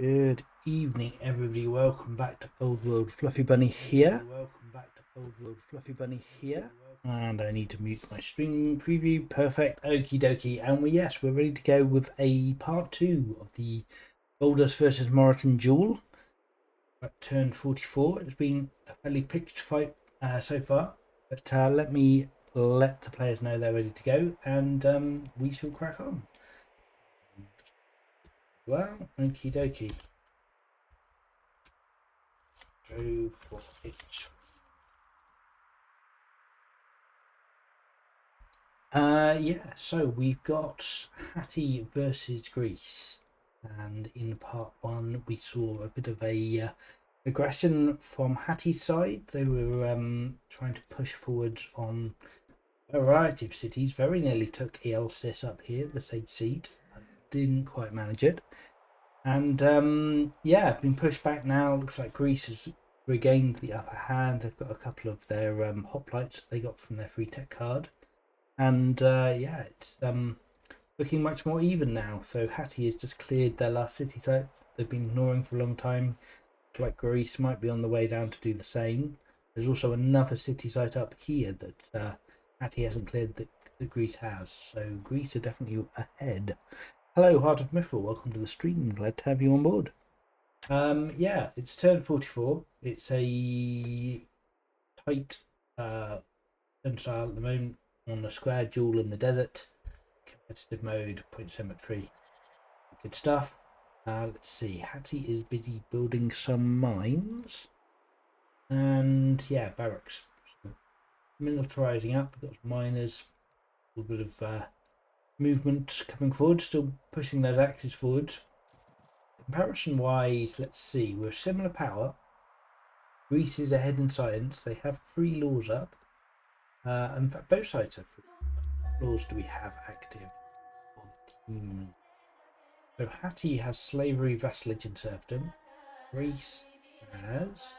Good evening, everybody. Welcome back to Old World Fluffybunny here. And I need to mute my stream preview. Perfect. Okie dokie. And we're ready to go with a part 2 of the Boldus versus Moroten duel. At turn 44. It's been a fairly pitched fight so far. But let me let the players know they're ready to go, and we shall crack on. Well, okie dokie. Go for it. So we've got Hattie versus Greece, and in part 1 we saw a bit of a aggression from Hattie's side. They were trying to push forward on a variety of cities. Very nearly took Ealsis up here, the Sage Seat. Didn't quite manage it. And been pushed back now. Looks like Greece has regained the upper hand. They've got a couple of their hoplites they got from their free tech card. And it's looking much more even now. So Hattie has just cleared their last city site they've been ignoring for a long time. Looks like Greece might be on the way down to do the same. There's also another city site up here that Hattie hasn't cleared that Greece has. So Greece are definitely ahead. Hello, Heart of Mithril. Welcome to the stream. Glad to have you on board. It's turn 44. It's a tight turn style at the moment on the square duel in the desert. Competitive mode, point cemetery. Good stuff. Let's see. Hattie is busy building some mines. And barracks. So, militarizing up. We've got miners. A little bit of movement coming forward, still pushing those axes forward. Comparison wise, let's see, we're similar power. Greece is ahead in science. They have 3 laws up. In fact, both sides have 3 laws. Do we have active on the team? So Hattie has slavery, vassalage, and serfdom. Greece has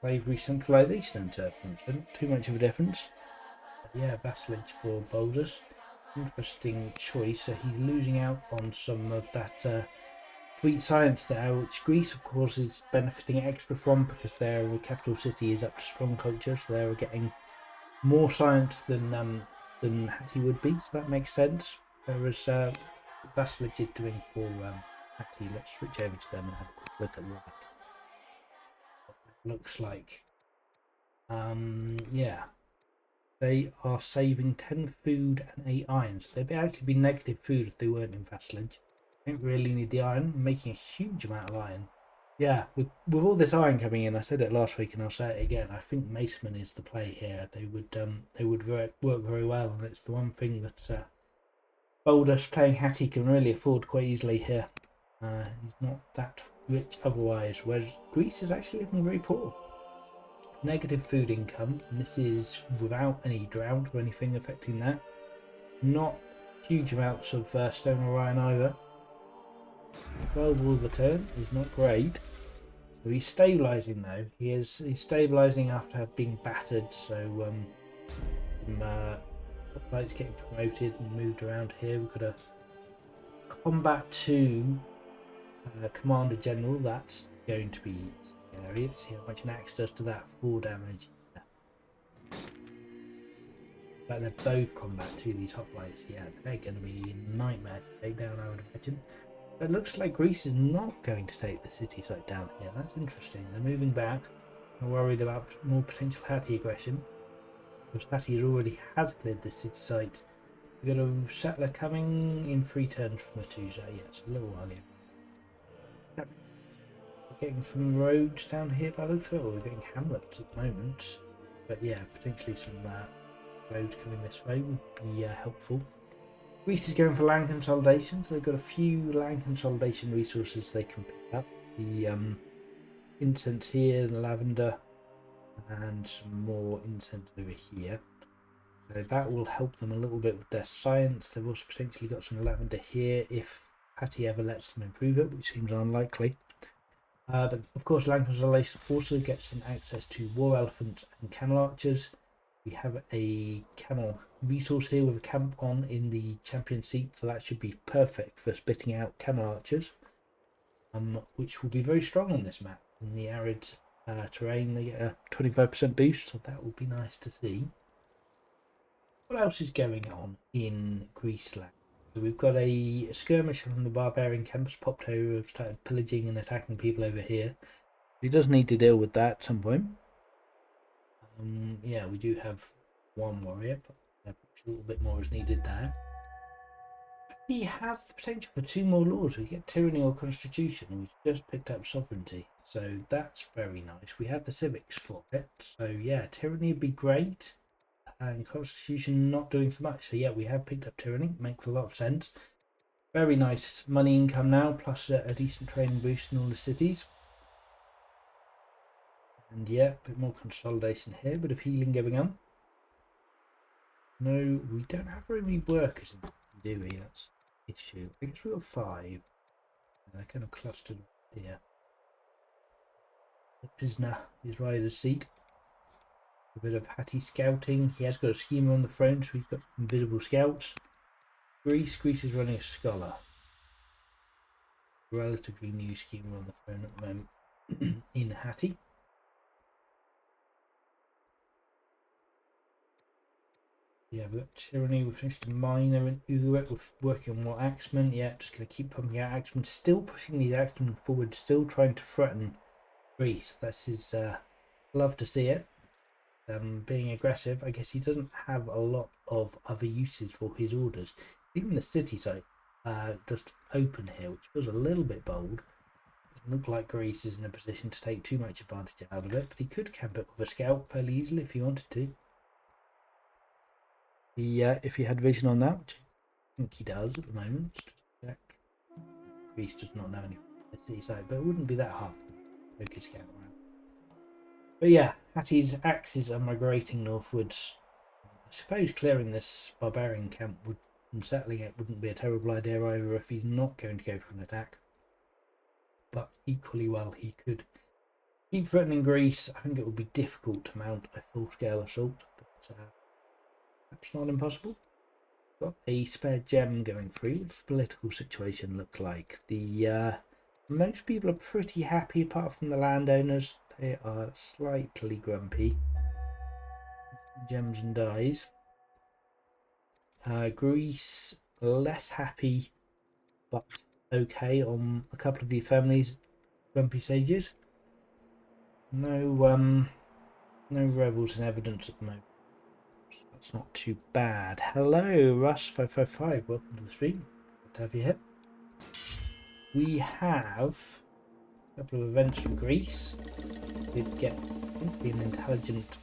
slavery, centralization, and serfdom. So not too much of a difference. Vassalage for Boldus. Interesting choice. So he's losing out on some of that sweet science there, which Greece, of course, is benefiting extra from because their capital city is up to strong culture, so they're getting more science than Hattie would be. So that makes sense. Whereas Vassalage is doing for Hattie. Let's switch over to them and have a quick look at what that looks like. They are saving 10 food and 8 iron. So they'd actually be negative food if they weren't in vassalage. Don't really need the iron. Making a huge amount of iron. Yeah, with all this iron coming in, I said it last week and I'll say it again. I think Maceman is the play here. They would work very well, and it's the one thing that Boldus playing Hattie can really afford quite easily here. He's not that rich otherwise, whereas Greece is actually looking very poor. Negative food income, and this is without any drought or anything affecting that. Not huge amounts of stone or iron either. 12 will return is not great. So he's stabilising though. He's stabilising after being battered. So lights getting promoted and moved around here. We've got a combat 2 commander general. That's going to be scary. Let's see how much an axe does to that. 4 damage. But they're both combat 2, these hoplites. Yeah, they're going to be a nightmare to take down, I would imagine. It looks like Greece is not going to take the city site down here. That's interesting. They're moving back. I'm worried about more potential Hattie aggression. Because Hattie already has cleared the city site. We've got a settler coming in 3 turns from the 2, so yeah, it's a little while here. We're getting some roads down here by the looks of it. We're getting hamlets at the moment. But yeah, potentially some roads coming this way would be helpful. Greece is going for land consolidation, so they've got a few land consolidation resources they can pick up. The incense here, the lavender, and some more incense over here. So that will help them a little bit with their science. They've also potentially got some lavender here if Hattie ever lets them improve it, which seems unlikely. But of course, land consolidation also gets them access to war elephants and cannon archers. We have a camel resource here with a camp on in the champion seat, so that should be perfect for splitting out camel archers, which will be very strong on this map. In the arid terrain, they get a 25% boost, so that will be nice to see. What else is going on in Greeceland? So we've got a skirmish from the barbarian camps popped over, have started pillaging and attacking people over here. He does need to deal with that at some point. Yeah, we do have one warrior, but a little bit more is needed there. He has the potential for 2 more laws. We get tyranny or constitution. We've just picked up sovereignty, so that's very nice. We have the civics for it, so yeah, tyranny would be great, and constitution not doing so much. So yeah, we have picked up tyranny. Makes a lot of sense. Very nice money income now, plus a decent training boost in all the cities. And yeah, a bit more consolidation here, bit of healing going on. No, we don't have very many workers, do we? That's the issue. I guess we got 5. They're kind of clustered here. The prisoner is rider's seat. A bit of Hattie scouting. He has got a schemer on the throne, so he's got invisible scouts. Greece is running a scholar. Relatively new schemer on the throne at the moment in Hattie. Yeah, we've got tyranny. We've finished a miner in Uruguay. We're working on more axemen. Yeah, just going to keep pumping out axemen. Still pushing these axemen forward. Still trying to threaten Greece. This is love to see it. Being aggressive. I guess he doesn't have a lot of other uses for his orders. Even the city site just open here, which was a little bit bold. Doesn't look like Greece is in a position to take too much advantage out of it, but he could camp it with a scout fairly easily if he wanted to. If he had vision on that, which I think he does at the moment. Just check. Greece does not know any city site, but it wouldn't be that hard to focus scout around. But yeah, Hattie's axes are migrating northwards. I suppose clearing this barbarian camp and settling it wouldn't be a terrible idea either if he's not going to go for an attack. But equally well, he could keep threatening Greece. I think it would be difficult to mount a full-scale assault, but perhaps not impossible. Got a spare gem going through. What's the political situation look like? Most people are pretty happy apart from the landowners. They are slightly grumpy. Gems and dies. Greece less happy, but okay on a couple of the families. Grumpy sages. No rebels in evidence at the moment. So that's not too bad. Hello, Russ555. Welcome to the stream. Good to have you here. We have a couple of events for Greece. We'd get an intelligent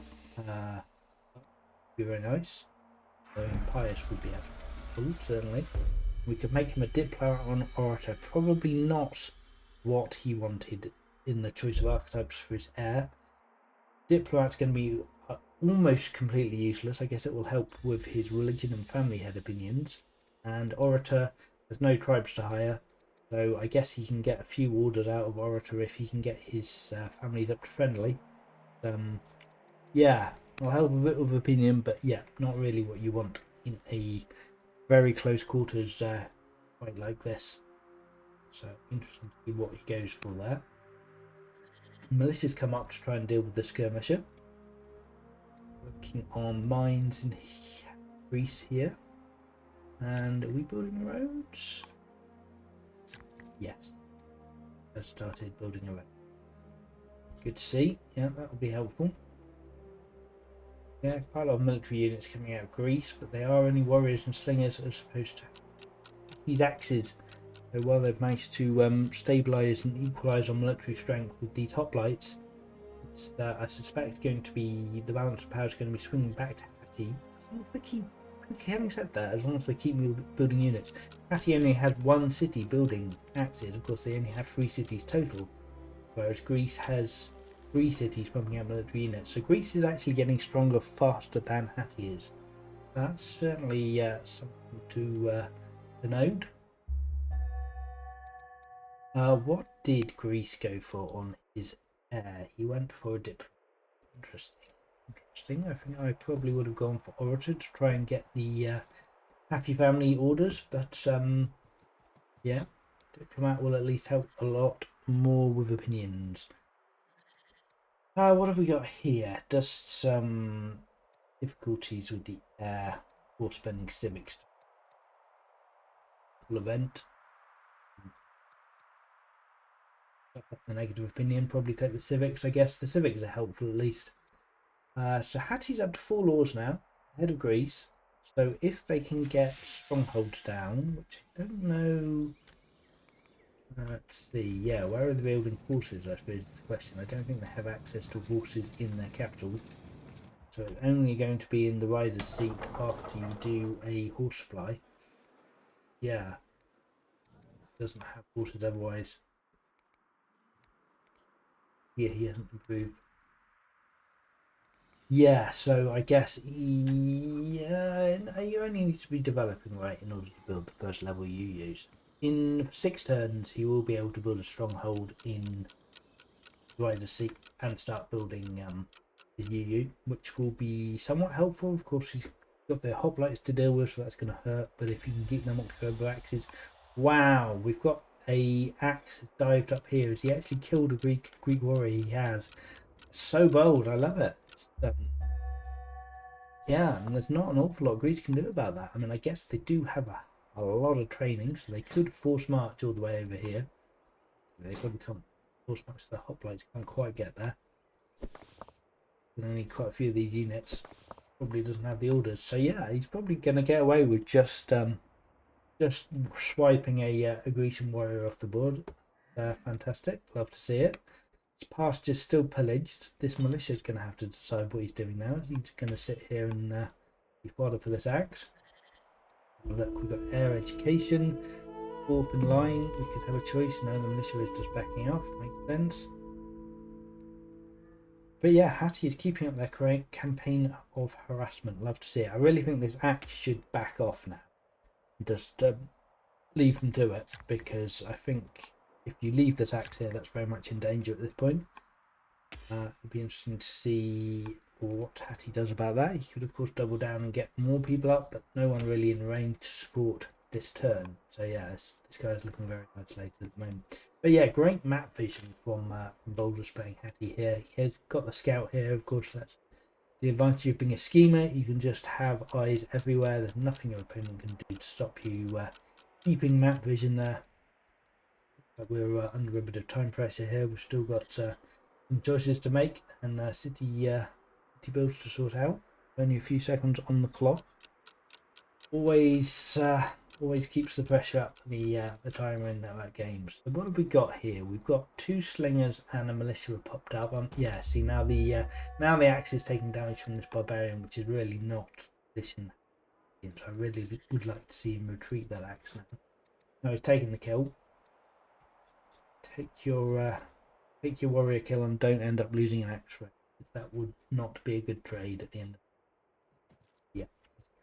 be very nice. So Pius would be helpful, certainly. We could make him a diplomat on orator. Probably not what he wanted in the choice of archetypes for his heir. Diplomat's going to be almost completely useless. I guess it will help with his religion and family head opinions. And orator, there's no tribes to hire. So I guess he can get a few orders out of orator if he can get his families up to friendly. Yeah, I'll help a bit of opinion, but yeah, not really what you want in a very close quarters fight like this. So interesting to see what he goes for there. Militia's come up to try and deal with the skirmisher. Working on mines in Greece here. And are we building roads? Yes. Has started building a road. Good to see. Yeah, that will be helpful. Yeah, quite a lot of military units coming out of Greece, but they are only warriors and slingers as opposed to these axes. So while they've managed to stabilise and equalise on military strength with these hoplites, it's I suspect going to be the balance of power is going to be swinging back to Hattie. As long as they keep, having said that, as long as they keep building units. Hattie only had 1 city building axes. Of course, they only have 3 cities total, whereas Greece has 3 cities pumping out military units. So Greece is actually getting stronger faster than Hattie is. That's certainly something to note. What did Greece go for on his heir? He went for a diplomat. Interesting. interesting. I think I probably would have gone for Orator to try and get the Happy Family orders, but yeah, Diplomat will at least help a lot more with opinions. What have we got here? Just some difficulties with the air for spending civics. Full event. The negative opinion, probably take the civics. I guess the civics are helpful at least. So Hattie's up to 4 laws now, ahead of Greece. So if they can get strongholds down, which I don't know. Let's see. Yeah, where are they building horses? I suppose is the question. I don't think they have access to horses in their capital. So it's only going to be in the rider's seat after you do a horse supply. Yeah, doesn't have horses otherwise. Yeah, he hasn't improved. Yeah, so I guess yeah, you only need to be developing right in order to build the first level you use. In 6 turns, he will be able to build a stronghold in the rider's seat and start building his UU, which will be somewhat helpful. Of course, he's got the hoplites to deal with, so that's going to hurt. But if you can keep them october axes, wow, we've got a axe dived up here. As he actually killed a Greek warrior. He has so bold. I love it. Yeah, and there's not an awful lot Greece can do about that. I mean, I guess they do have a lot of training, so they could force march all the way over here. They probably can't force march the hoplites. Can't quite get there. And only quite a few of these units probably doesn't have the orders. So yeah, he's probably going to get away with just swiping a Grecian warrior off the board. Fantastic, love to see it. His pasture's still pillaged. This militia is going to have to decide what he's doing now. He's going to sit here and be fodder for this axe. Look, we've got air education, 4th in line. We could have a choice. No, the militia is just backing off. Makes sense. But yeah, Hattie is keeping up their campaign of harassment. Love to see it. I really think this axe should back off now. Just leave them to it, because I think if you leave this axe here, that's very much in danger at this point. It'd be interesting to see what Hattie does about that. He could of course double down and get more people up, but no one really in range to support this turn. So yeah, this guy's looking very isolated at the moment. But yeah, great map vision from Boldus playing Hattie here. He's got the scout here, of course. That's the advantage of being a schemer. You can just have eyes everywhere. There's nothing your opponent can do to stop you keeping map vision there. But we're under a bit of time pressure here. We've still got some choices to make and city builds to sort out. Only a few seconds on the clock. Always keeps the pressure up the timer in games. So what have we got here? We've got 2 slingers and a militia have popped up. Yeah, see now the axe is taking damage from this barbarian, which is really not position. So I really would like to see him retreat that axe now. Now he's taking the kill. Take your warrior kill and don't end up losing an axe rate. That would not be a good trade at the end. Yeah,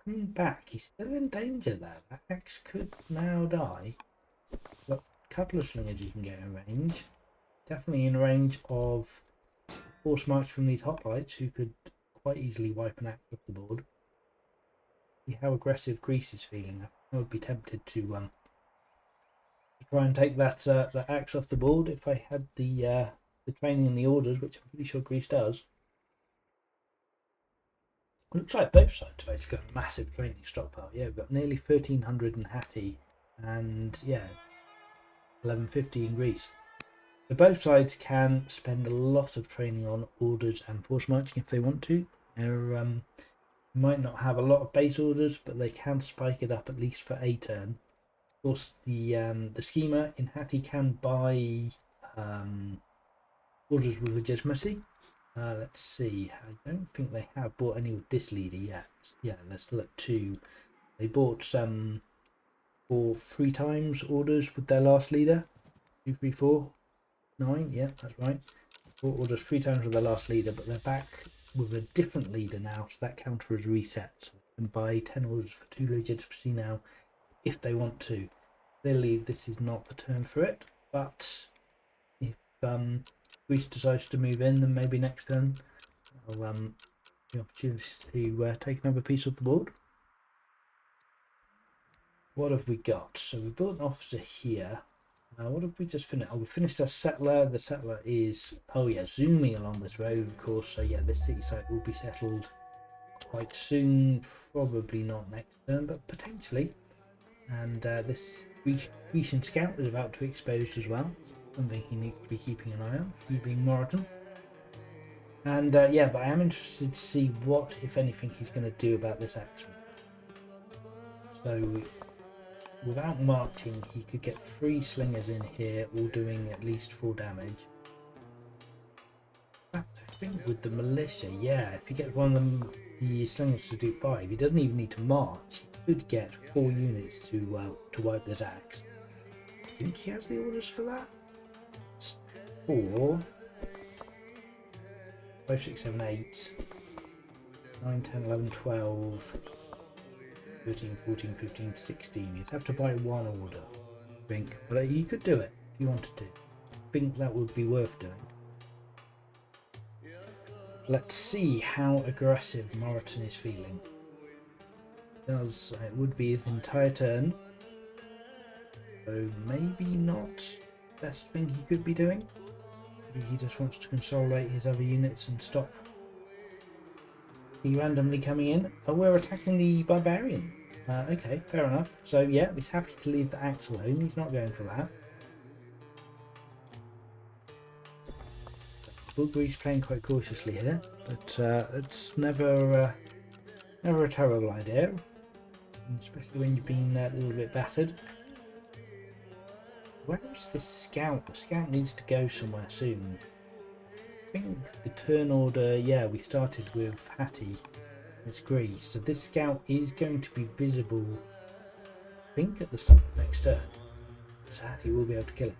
coming back. He's still in danger there. That axe could now die. Got a couple of slingers you can get in range. Definitely in range of force march from these hoplites, who could quite easily wipe an axe off the board. See how aggressive Greece is feeling. I would be tempted to try and take that axe off the board if I had the training and the orders, which I'm pretty sure Greece does. Looks like both sides have actually got a massive training stockpile. Yeah, we've got nearly 1,300 in Hattie, and yeah, 1,150 in Greece. So both sides can spend a lot of training on orders and force marching if they want to. They might not have a lot of base orders, but they can spike it up at least for a turn. Of course, the schemer in Hattie can buy orders with legitimacy. Let's see. I don't think they have bought any with this leader yet. Yeah, let's look at 2. They bought some for 3 times orders with their last leader. 2, 3, 4, 9. Yeah, that's right. 4 orders 3 times with their last leader, but they're back with a different leader now, so that counter is reset. So they can buy 10 orders for 2 legitimacy now if they want to. Clearly, this is not the turn for it, but if Greece decides to move in, then maybe next turn I'll the opportunity to take another piece of the board. What have we got? So we built an officer here. What have we just finished? Oh, we finished our settler. The settler is, oh yeah, zooming along this road, of course. So yeah, this city site will be settled quite soon. Probably not next turn, but potentially. And this Grecian scout is about to be exposed as well. Something he needs to be keeping an eye on. He being Moroten. And yeah, but I am interested to see what, if anything, he's going to do about this action. So without marching, he could get 3 slingers in here, all doing at least 4 damage. I think with the militia, yeah, if he gets one of the slingers to do 5, he doesn't even need to march. He could get 4 units to wipe this axe. I think he has the orders for that. 4, 5, 6, 7, 8, 9, 10, 11, 12, 13, 14, 15, 16. You'd have to buy 1 order, I think. But you could do it if you wanted to. I think that would be worth doing. Let's see how aggressive Moroten is feeling. It would be the entire turn. So maybe not the best thing he could be doing. Maybe he just wants to consolidate his other units and stop the randomly coming in. Oh, we're attacking the barbarian. Okay, fair enough. So yeah, he's happy to leave the axe alone. He's not going for that. Bulgary's playing quite cautiously here, but it's never a terrible idea, especially when you've been a little bit battered. Where is this scout? The scout needs to go somewhere soon. I think the turn order, yeah, we started with Hattie. It's Greece, so this scout is going to be visible, I think, at the start of the next turn. So Hattie will be able to kill it.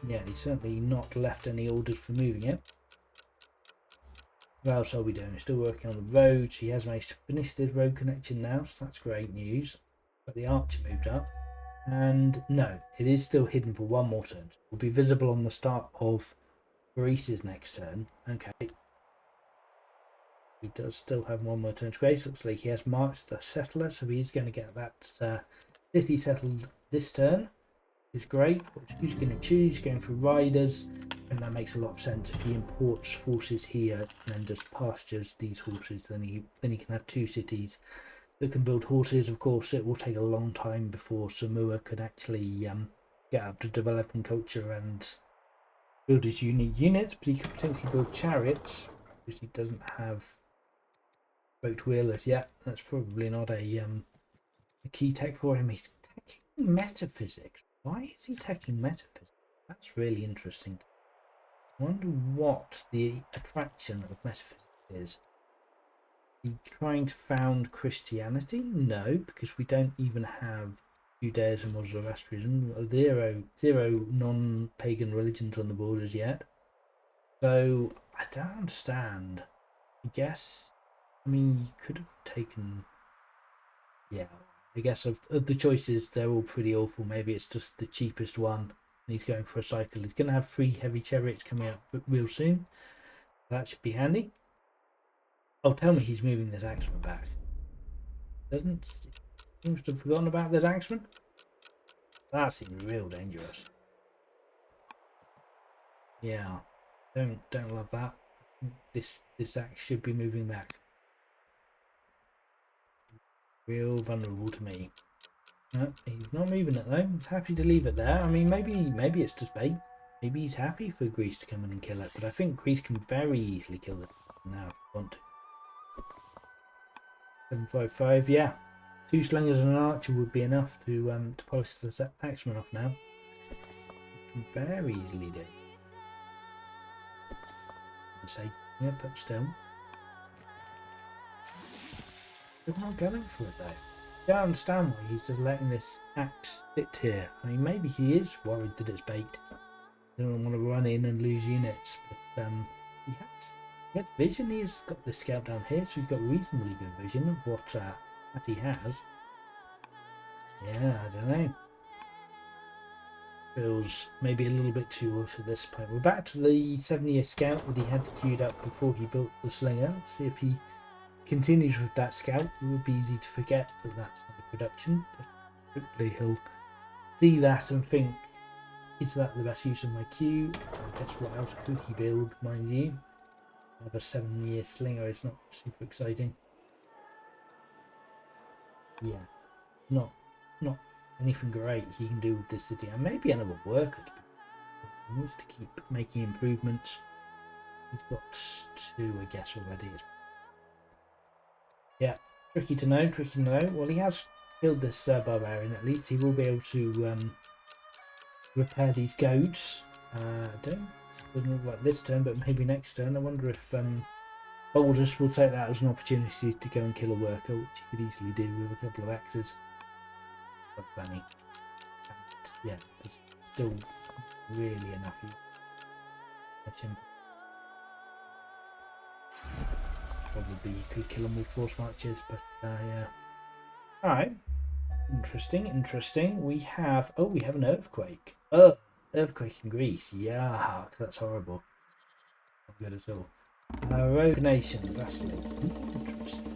Yeah, he's certainly not left any orders for moving it. What else are we doing? We're still working on the roads. He has managed to finish this road connection now, so that's great news. But the archer moved up. And no, it is still hidden for 1 more turn. It will be visible on the start of Greece's next turn. Okay. He does still have 1 more turn to Grace. Looks like he has marched the settler, so he's going to get that city settled this turn. Is great. Who's going to choose? Going for riders, and that makes a lot of sense. If he imports horses here and then just pastures these horses, then he can have 2 cities that can build horses. Of course, it will take a long time before Samoa could actually get up to developing culture and build his unique units, but he could potentially build chariots, because he doesn't have boat wheelers yet. That's probably not a key tech for him. He's taking metaphysics. Why is he taking metaphysics? That's really interesting. I wonder what the attraction of metaphysics is. Are you trying to found Christianity? No, because we don't even have Judaism or Zoroastrianism. Zero non-pagan religions on the borders yet. So I don't understand. I guess, I mean, you could have taken, yeah, I guess of the choices, they're all pretty awful. Maybe it's just the cheapest one, and he's going for a cycle. He's going to have 3 heavy chariots coming out real soon. That should be handy. Oh, tell me he's moving this axeman back. Seems to have forgotten about this axeman. That seems real dangerous. Yeah, don't love that. This axe should be moving back. Real vulnerable to me. No, he's not moving it though. He's happy to leave it there. I mean, maybe it's just bait. Maybe he's happy for Greece to come in and kill it. But I think Greece can very easily kill it now if they want to. 755, yeah. 2 slingers and an archer would be enough to polish the axeman off now. You can very easily do. I say, yeah, but still. They're not going for it though. I don't understand why he's just letting this axe sit here. I mean, maybe he is worried that it's bait. He doesn't want to run in and lose units, but he has vision. He has got the scout down here, so he's got reasonably good vision of what he has. Yeah, I don't know. feels maybe a little bit too rough at this point. We're back to the 7-year scout that he had queued up before he built the slinger. See if he continues with that scout. It would be easy to forget that that's under production, but hopefully he'll see that and think, is that the best use of my queue? I guess what else could he build, mind you? Another 7-year slinger is not super exciting. Yeah, not anything great he can do with this city. And maybe another worker. He needs to keep making improvements. He's got 2, I guess, already. Yeah, tricky to know, tricky to know. Well, he has killed this barbarian. At least he will be able to repair these goats. Doesn't look like this turn, but maybe next turn. I wonder if Boldus will take that as an opportunity to go and kill a worker, which he could easily do with a couple of axes. Fluffybunny. And yeah, there's still really enough. Probably you could kill them with force marches, but yeah. Alright. Interesting. We have an earthquake. Oh, earthquake in Greece. Yeah, that's horrible. Not good at all. Rogue Nation, vassalage. Interesting.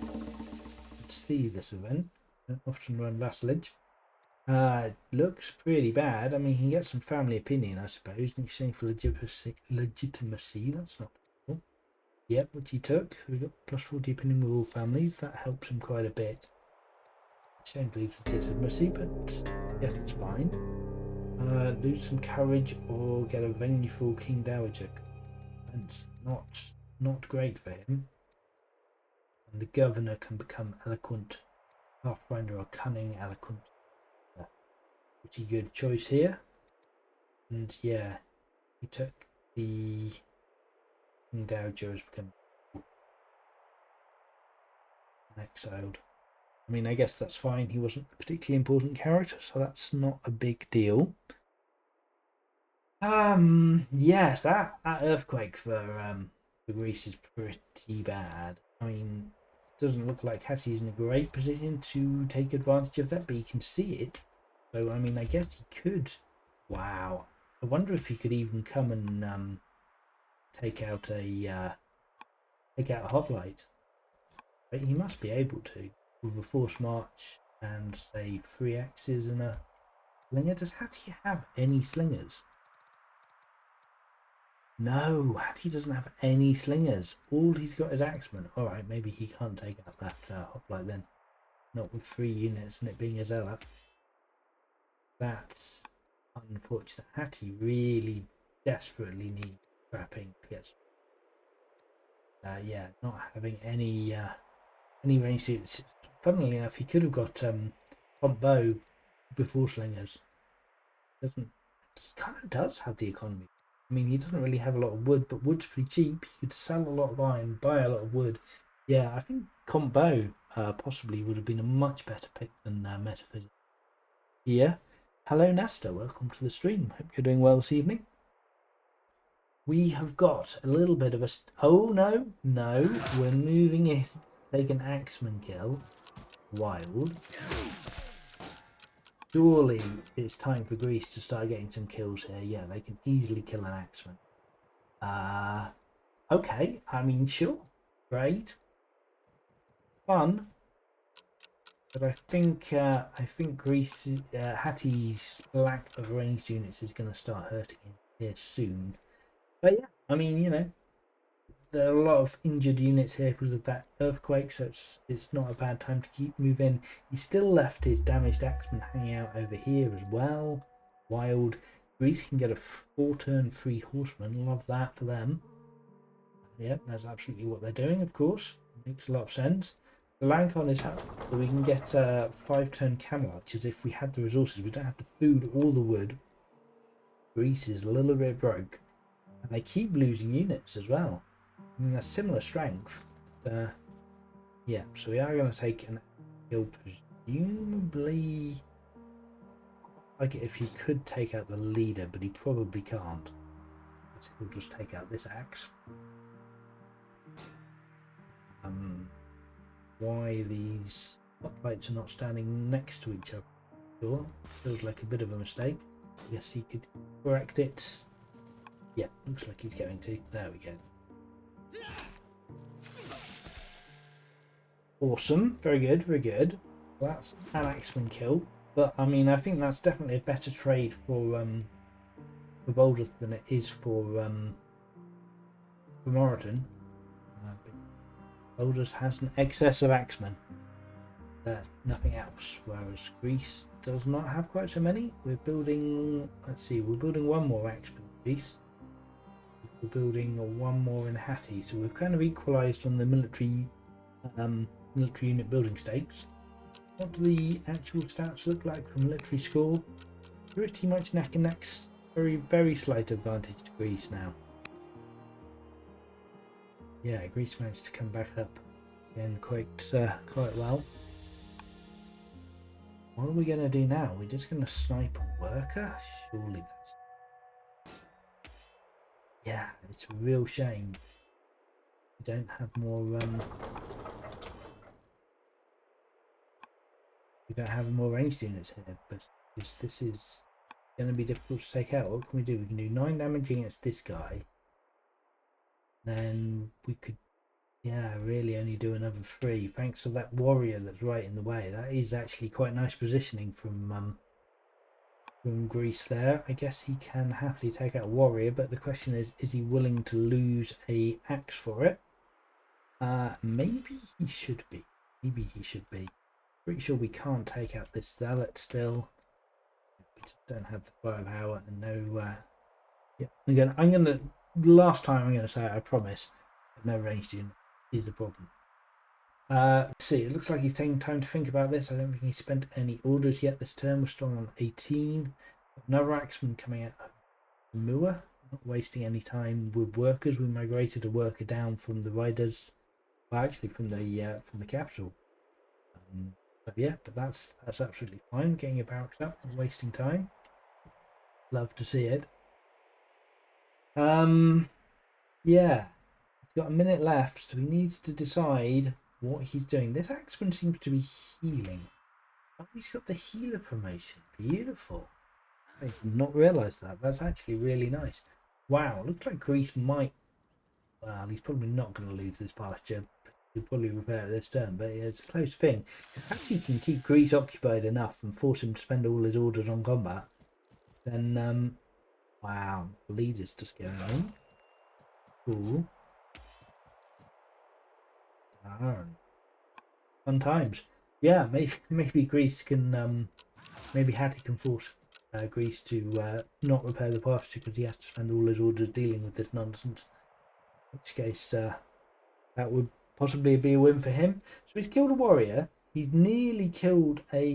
Let's see this event. Don't often run vassalage. Looks pretty bad. I mean, he can get some family opinion, I suppose, in exchange for legitimacy. That's not cool. Yep, which he took. We got +40 opinion with all families. That helps him quite a bit. Shame to lose legitimacy, but yeah, it's fine. Lose some courage or get a vengeful King Dowager. And not great for him. And the governor can become eloquent pathfinder or cunning eloquent. Pretty good choice here. And yeah, he took the King Dowager has become exiled. I mean, I guess that's fine. He wasn't a particularly important character, so that's not a big deal. Yes, that earthquake for Greece is pretty bad. I mean, it doesn't look like Hattie's in a great position to take advantage of that, but you can see it. So, I mean, I guess he could. Wow. I wonder if he could even come and take out a hoplite. But he must be able to. With a force march and say 3 axes and a slinger. Does Hattie have any slingers? No, Hattie doesn't have any slingers. All he's got is axemen. Alright, maybe he can't take out that hoplite then. Not with 3 units and it being a zealot. That's unfortunate. Hattie really desperately needs scrapping to get. Yeah, not having any range suits. Funnily enough, he could have got front bow before slingers. He kind of does have the economy. I mean, he doesn't really have a lot of wood, but wood's pretty cheap. He could sell a lot of iron, buy a lot of wood. Yeah, I think combo possibly would have been a much better pick than metaphysics. Yeah. Hello, Nasta. Welcome to the stream. Hope you're doing well this evening. We have got a little bit of a... Oh, no. We're moving it. Take an axeman kill. Wild. Surely it's time for Greece to start getting some kills here. Yeah, they can easily kill an axeman. Okay, I mean, sure. Great. Fun. But I think Greece, Hattie's lack of ranged units is going to start hurting him here soon. But yeah, I mean, you know, there are a lot of injured units here because of that earthquake, so it's not a bad time to keep moving. He still left his damaged axeman hanging out over here as well. Wild. Greece can get a 4-turn 3 horseman. Love that for them. Yep, that's absolutely what they're doing, of course. Makes a lot of sense. The Lancon is up, so we can get 5-turn camel archers if we had the resources. We don't have the food or the wood. Greece is a little bit broke. And they keep losing units as well. I mean, they're similar strength. Yeah, so we are going to take an kill, presumably. Like if he could take out the leader, but he probably can't. He'll just take out this axe. Why these hoplites are not standing next to each other? Sure, feels like a bit of a mistake. Yes, he could correct it. Yeah, looks like he's going to. There we go. Awesome. Very good, very good. Well, that's an axeman kill. But, I mean, I think that's definitely a better trade for Boldus than it is for Moroten. Boldus has an excess of axemen. Nothing else, whereas Greece does not have quite so many. We're building, let's see, we're building one more axeman piece. We're building one more in Hattie, so we've kind of equalised on the military unit building stakes. What do the actual stats look like for military score? Pretty much neck and neck, very, very slight advantage to Greece now. Yeah, Greece managed to come back up again quite well. What are we going to do now? We're just going to snipe a worker? Surely that's... Yeah, it's a real shame. We don't have more... We don't have more ranged units here, but this is going to be difficult to take out. What can we do? We can do 9 damage against this guy. Then we could... Yeah, really only do another 3, thanks to that warrior that's right in the way. That is actually quite nice positioning from Greece there. I guess he can happily take out a warrior, but the question is he willing to lose a axe for it? Maybe he should be. Maybe he should be. Pretty sure we can't take out this zealot still. We just don't have the firepower and no... yeah, I'm gonna... Last time I'm gonna say it, I promise. No ranged unit is the problem. Let's see, it looks like he's taking time to think about this. I don't think he spent any orders yet this turn. We're still on 18. Another axeman coming out of Mua. Not wasting any time with workers. We migrated a worker down from the riders. Well, actually from the capital. But yeah, but that's absolutely fine. Getting your barracks up, not wasting time. Love to see it. Yeah. Got a minute left, so he needs to decide what he's doing. This axeman seems to be healing. Oh, he's got the healer promotion. Beautiful. I did not realise that. That's actually really nice. Wow, looks like Greece might... Well, he's probably not going to lose this pasture. He'll probably repair it this turn, but it's a close thing. If he can keep Greece occupied enough and force him to spend all his orders on combat, then, wow, the lead is just going on. Cool. Fun times. Yeah, maybe Greece can maybe Hattie can force Greece to not repair the pasture because he has to spend all his orders dealing with this nonsense. In which case that would possibly be a win for him. So he's killed a warrior. He's nearly killed a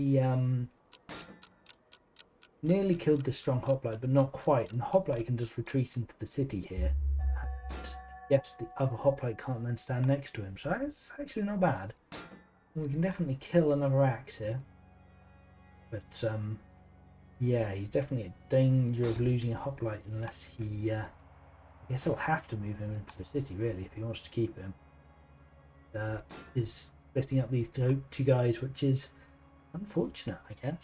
nearly killed the strong hoplite, but not quite. And the hoplite can just retreat into the city here. Yes, the other hoplite can't then stand next to him, so it's actually not bad. We can definitely kill another axe here. But, yeah, he's definitely in danger of losing a hoplite unless he... I guess I'll have to move him into the city, really, if he wants to keep him. Is splitting up these two guys, which is unfortunate, I guess.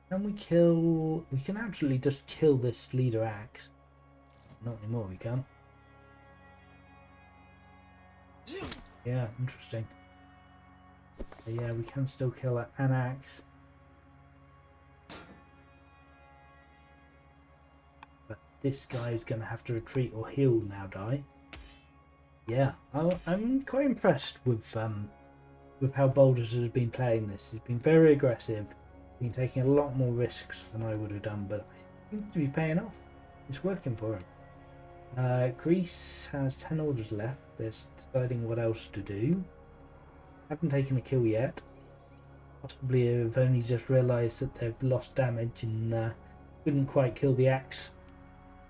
Can we kill... We can actually just kill this leader axe. Not anymore, we can't. Yeah, interesting. But yeah, we can still kill an axe. But this guy's going to have to retreat or he'll now die. Yeah, I'm quite impressed with how Boldus has been playing this. He's been very aggressive, been taking a lot more risks than I would have done, but it seems to be paying off. It's working for him. Greece has 10 orders left. They're deciding what else to do. Haven't taken a kill yet. Possibly have only just realised that they've lost damage and couldn't quite kill the axe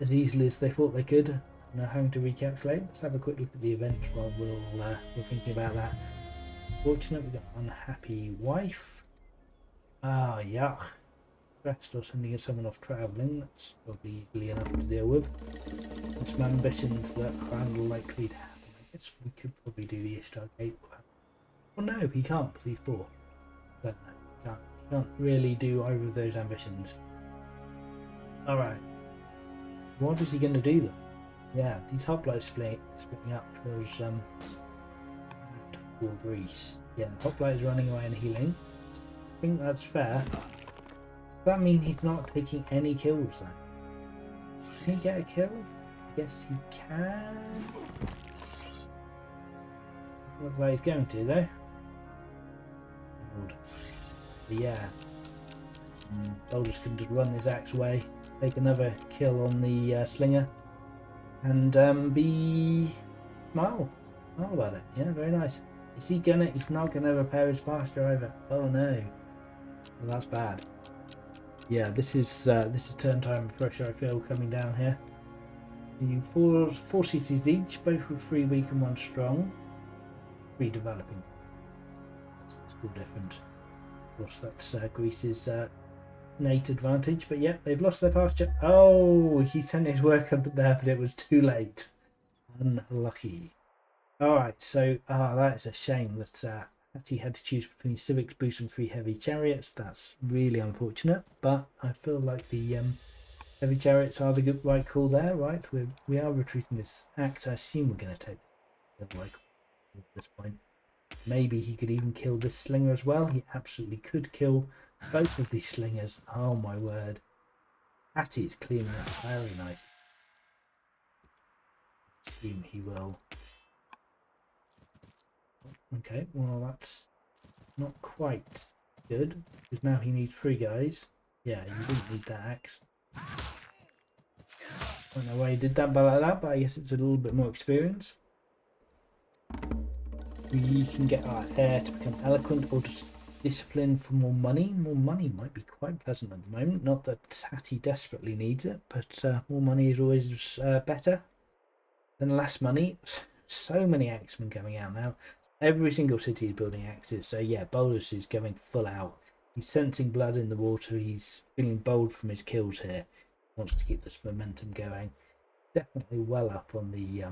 as easily as they thought they could. Now having to recalculate. Let's have a quick look at the events while we're thinking about that. Fortunate, we've got unhappy wife. Ah, yuck. Stressed or sending someone off travelling. That's probably easily enough to deal with. And some ambitions that are unlikely to happen. I guess we could probably do the Ishtar Gate. Well, no, he can't because he's 4. Don't know. Can't really do either of those ambitions. Alright. What is he going to do then? Yeah, these hoplites splitting up feels for Greece. Yeah, hoplite is running away and healing. I think that's fair. Does that mean he's not taking any kills then? Can he get a kill? Yes, he can. Looks like he's going to though. But yeah. Boldus can just run his axe away, take another kill on the slinger, and be smile about it. Yeah, very nice. Is he gonna? He's not gonna repair his faster either. Oh no, well, that's bad. Yeah, this is turn time pressure. I feel coming down here. You four cities each, both with 3 weak and 1 strong. 3 developing. That's all different. Of course, that's Greece's innate advantage, but yeah, they've lost their pasture. Oh, he sent his work up there, but it was too late. Unlucky. Alright, so that is a shame that he had to choose between Civics Boost and 3 heavy chariots. That's really unfortunate, but I feel like the heavy chariots are the right call there, right? We are retreating this axe. I assume we're going to take the right call at this point. Maybe he could even kill this slinger as well. He absolutely could kill both of these slingers. Oh my word. Hattie is cleaning up very nice. Assume he will. Okay, well that's not quite good, because now he needs 3 guys. Yeah, you didn't need that axe. I don't know why he did that like that, but I guess it's a little bit more experience. We can get our heir to become eloquent or just discipline for more money. More money might be quite pleasant at the moment. Not that Hattie desperately needs it, but more money is always better than less money. So many axemen coming out now. Every single city is building axes. So yeah, Boldus is going full out. He's sensing blood in the water. He's feeling bold from his kills here. He wants to keep this momentum going. Definitely well up on the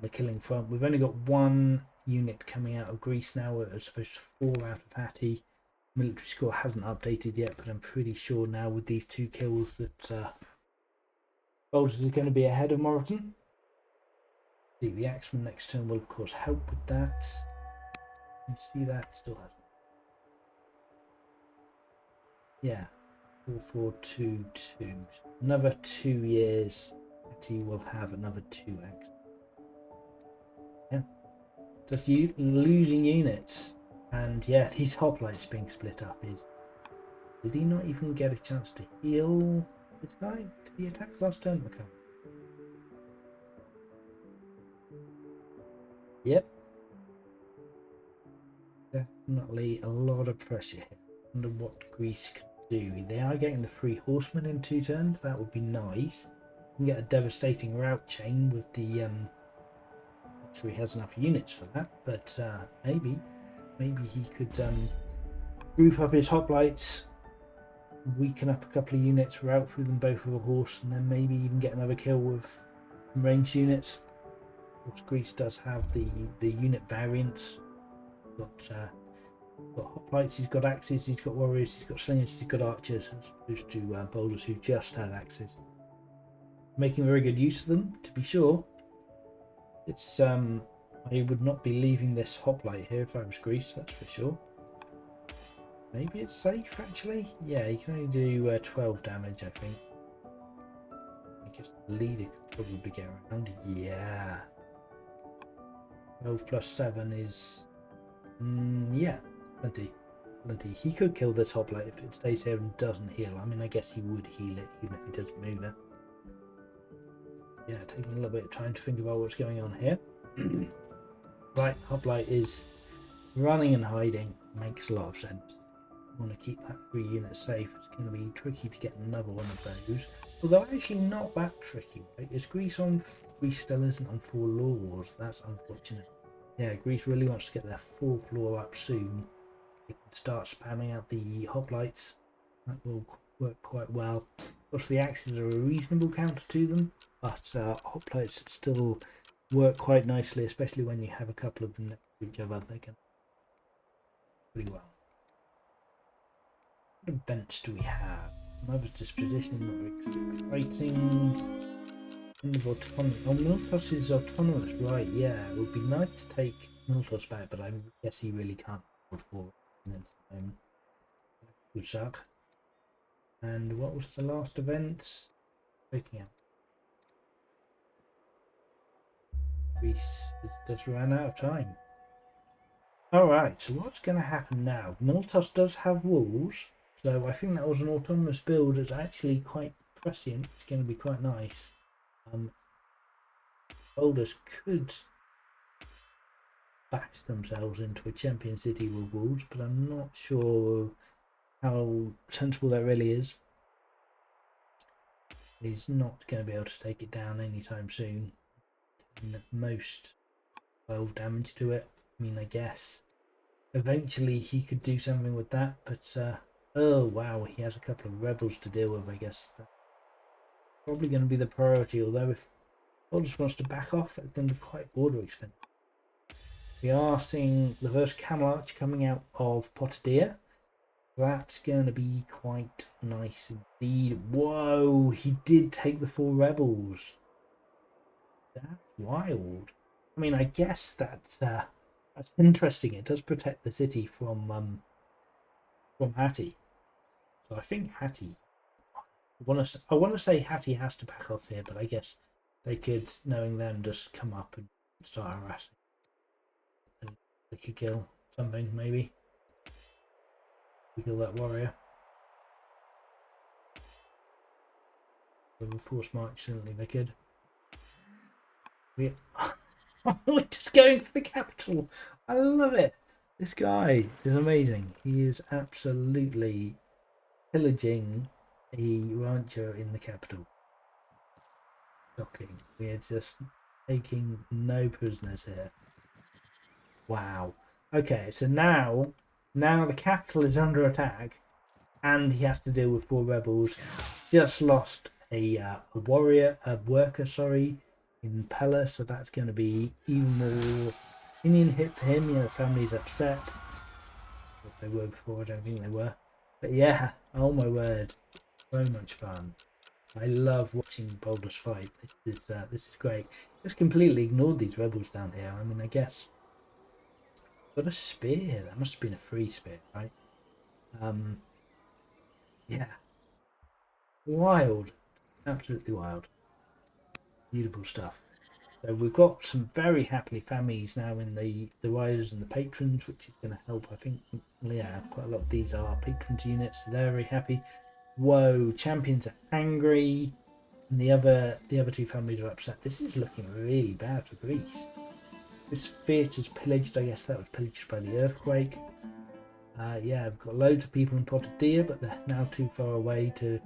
killing front. We've only got 1 unit coming out of Greece now. As opposed to 4 out of Hattie. Military score hasn't updated yet, but I'm pretty sure now with these 2 kills that Boldus is going to be ahead of Moroten. The axeman next turn will of course help with that. You see that still hasn't. Yeah, 4-4-2-2. Another 2 years. Hattie will have another 2 axes. Yeah, just losing units, and yeah, these hoplites being split up is. Did he not even get a chance to heal this guy? Did he attack last turn? Okay. Yep. Definitely a lot of pressure here. I wonder what Greece can do. They are getting the 3 horsemen in 2 turns. That would be nice. You can get a devastating route chain with the not sure he has enough units for that, but maybe he could group up his hoplites, weaken up a couple of units, route through them both with a horse, and then maybe even get another kill with ranged units. Of course, Greece does have the unit variants. Got hoplites, he's got axes, he's got warriors, he's got slingers, he's got archers, as opposed to Boldus, who just had axes. Making very good use of them, to be sure. It's I would not be leaving this hoplite here if I was Greece, that's for sure. Maybe it's safe actually. Yeah, you can only do 12 damage, I think. I guess the leader could probably get around. Yeah. 12 plus 7 is yeah, plenty. He could kill this hoplite if it stays here and doesn't heal. I mean, I guess he would heal it even if he doesn't move it. Yeah, taking a little bit of time to think about what's going on here. Right, hoplite is running and hiding. Makes a lot of sense. Want to keep that 3 units safe. It's going to be tricky to get another one of those. Although actually not that tricky, right? Is Greece on? Greece still isn't on 4 laws. That's unfortunate. Yeah, Greece really wants to get their 4th law up soon. They can start spamming out the hoplites. That will work quite well. Of course, the axes are a reasonable counter to them, but hoplites still work quite nicely, especially when you have a couple of them next to each other. They can pretty well. What events do we have? Mother's disposition, not exciting. End of autonomy. Oh, Miltos is autonomous, right? Yeah, it would be nice to take Miltos back, but I guess he really can't afford it. Would suck. And what was the last event? Breaking out. Greece does run out of time. Alright, so what's going to happen now? Miltos does have walls, so I think that was an autonomous build that's actually quite prescient. It's going to be quite nice. Boldus could bash themselves into a champion city with walls, but I'm not sure how sensible that really is. He's not going to be able to take it down anytime soon. And at most 12 damage to it. I mean, I guess eventually he could do something with that, but oh wow, he has a couple of rebels to deal with. I guess that's probably going to be the priority, although if Boldus wants to back off, it's going to be quite order expensive. We are seeing the first camel arch coming out of Potadia. That's going to be quite nice indeed. Whoa, he did take the 4 rebels. That's wild. I mean, I guess that's interesting. It does protect the city from Hattie. So I think Hattie. I want to say Hattie has to back off here, but I guess they could, knowing them, just come up and start harassing. And they could kill something, maybe. Kill that warrior. With a force march, certainly they could. We're just going for the capital. I love it. This guy is amazing. He is absolutely pillaging a rancher in the capital. Shocking. We are just taking no prisoners here. Wow. Okay, so now the capital is under attack, and he has to deal with 4 rebels. Just lost a worker, sorry, in Pella, so that's going to be even more Indian hit for him. You know, the family's upset. If they were before, I don't think they were. But yeah, oh my word, so much fun. I love watching Boldus fight. This is great. Just completely ignored these rebels down here. I mean, I guess got a spear. That must have been a free spear, right? Yeah, wild, absolutely wild. Beautiful stuff. So we've got some very happy families now in the riders and the patrons, which is going to help. I think, yeah, quite a lot of these are patrons units. So they're very happy. Whoa, champions are angry, and the other 2 families are upset. This is looking really bad for Greece. This theatre's pillaged. I guess that was pillaged by the earthquake. Yeah, we've got loads of people in Potadia, but they're now too far away to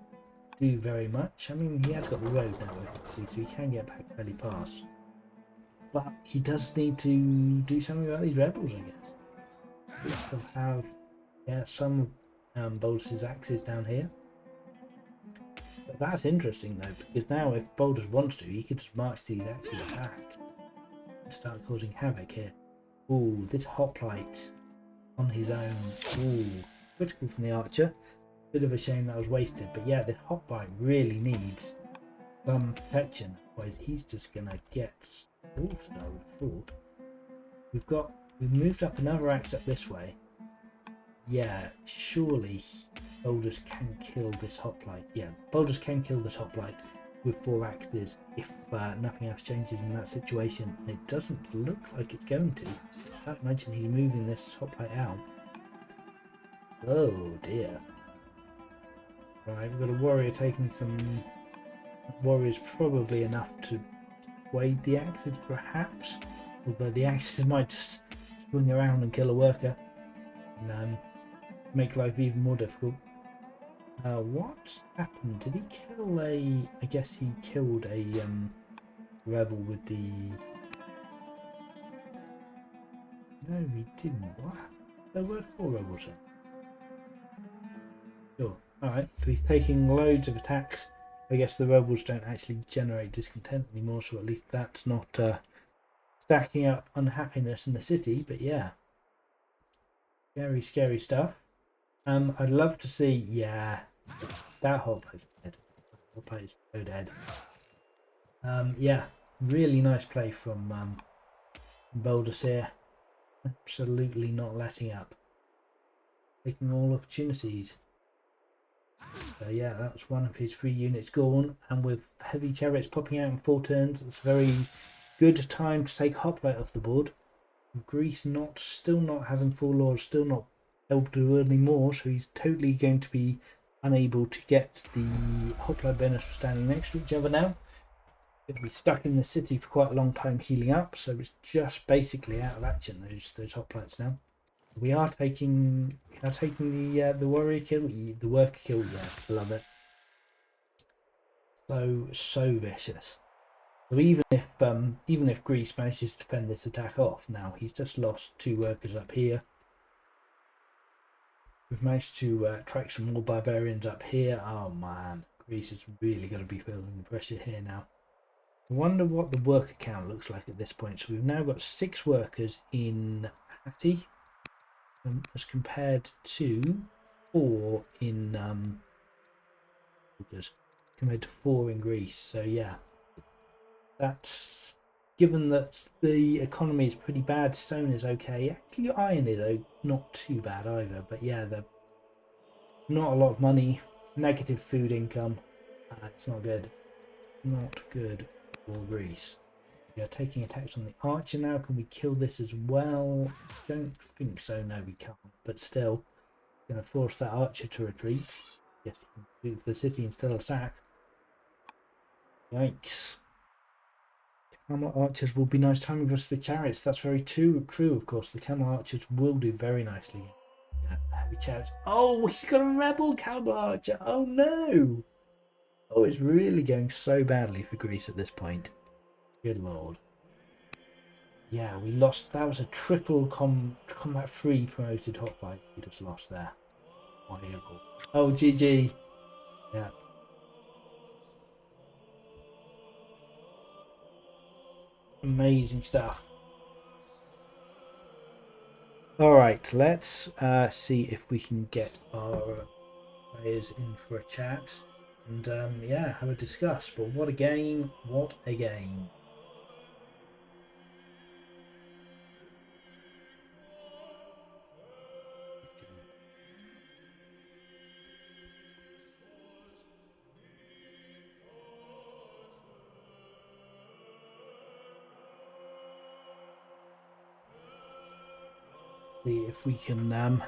do very much. I mean, he has got the road now, so he can get back fairly fast. But he does need to do something about these rebels, I guess. We still have, some Boldus' axes down here. But that's interesting though, because now if Boldus wants to, he could just march these axes back and start causing havoc here. Ooh, this hoplite on his own. Ooh, critical from the archer. Bit of a shame that was wasted, but yeah, the hoplite really needs some protection. Otherwise, he's just gonna get slaughtered, I would have thought. We've moved up another axe up this way. Yeah, surely Boldus can kill this hoplite. Yeah, Boldus can kill this hoplite with 4 axes if nothing else changes in that situation. And it doesn't look like it's going to. I can't imagine he's moving this hoplite out. Oh dear. Right, we've got a warrior taking some warriors, probably enough to wade the axes, perhaps. Although the axes might just swing around and kill a worker and make life even more difficult. What happened? Did he kill I guess he killed a rebel with the... No, he didn't. What? There were 4 rebels then. Sure. Alright, so he's taking loads of attacks. I guess the rebels don't actually generate discontent anymore, so at least that's not stacking up unhappiness in the city, but yeah. Scary, scary stuff. I'd love to see. Yeah, that whole place dead. That whole place so dead. Yeah, really nice play from Boldus here. Absolutely not letting up, taking all opportunities. So yeah, that's one of his 3 units gone, and with heavy chariots popping out in 4 turns, it's a very good time to take hoplite off the board. Greece still not having full lords, still not able to do any more, so he's totally going to be unable to get the hoplite bonus for standing next to each other now. Going to be stuck in the city for quite a long time healing up, so it's just basically out of action, those hoplites now. We are taking the warrior kill, the worker kill. Yeah, love it. So vicious. So even if Greece manages to fend this attack off, now he's just lost 2 workers up here. We've managed to track some more barbarians up here. Oh man, Greece is really going to be feeling the pressure here now. I wonder what the worker count looks like at this point. So we've now got 6 workers in Hattie, as compared to 4 in compared to 4 in Greece. So yeah, that's given that the economy is pretty bad. Stone is okay. Actually, iron is not too bad either. But yeah, the not a lot of money, negative food income. It's not good. Not good for Greece. We are taking attacks on the archer now. Can we kill this as well? Don't think so. No, we can't. But still, going to force that archer to retreat. Yes, he can the city and still attack. Yikes. Camel archers will be nice timing versus the chariots. That's very true, of course. The camel archers will do very nicely. Heavy chariots. Oh, he's got a rebel camel archer. Oh no. Oh, it's really going so badly for Greece at this point. Good lord. Yeah, we lost. That was a triple combat 3 promoted hoplite. We just lost there. Oh, GG. Yeah. Amazing stuff. All right, let's see if we can get our players in for a chat and yeah, have a discuss. But what a game! What a game! See if we can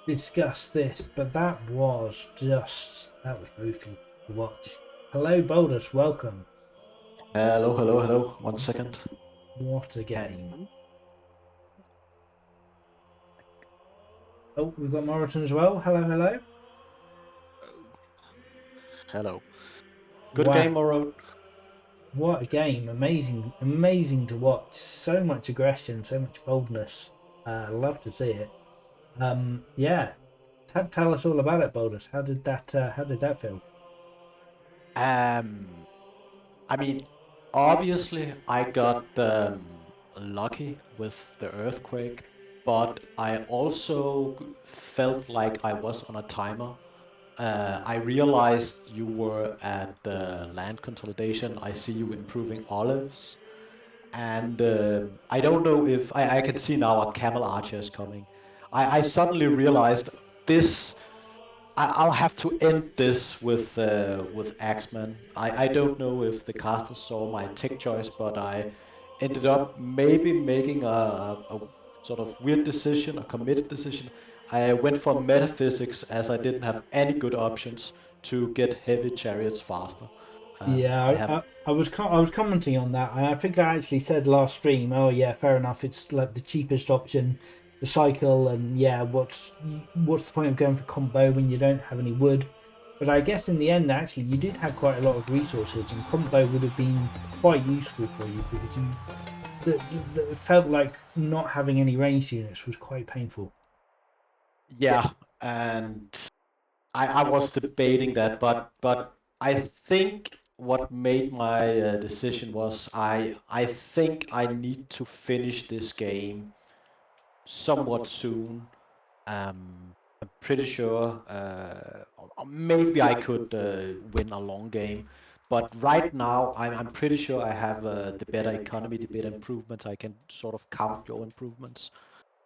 discuss this. But that was brutal to watch. Hello, Boldus. Welcome. Hello, hello, hello. 1 second. What a game! Oh, we've got Moroten as well. Hello, hello. Hello. Good Wow, game, Moroten. what a game! Amazing to watch. So much aggression, so much boldness. Love to see it. Yeah, tell us all about it, Boldus. How did that feel? Um, I mean, obviously, I got lucky with the earthquake, but I also felt like I was on a timer. I realized you were at the land consolidation. I see you improving olives. And I don't know if I can see now a camel archer is coming. I suddenly realized this. I'll have to end this with Axeman. I don't know if the casters saw my tech choice, but I ended up maybe making a sort of weird decision, a committed decision. I went for metaphysics as I didn't have any good options to get heavy chariots faster. I Yeah, have I was commenting on that. I think I actually said last stream. Oh yeah, fair enough. It's like the cheapest option, the cycle, and yeah, what's the point of going for combo when you don't have any wood? But I guess in the end, actually, you did have quite a lot of resources, and combo would have been quite useful for you because it felt like not having any ranged units was quite painful. yeah, and I was debating that, but I think what made my decision was I think I need to finish this game somewhat soon. Um, I'm pretty sure maybe I could win a long game, but right now I'm pretty sure I have the better economy, the better improvements. I can sort of count your improvements,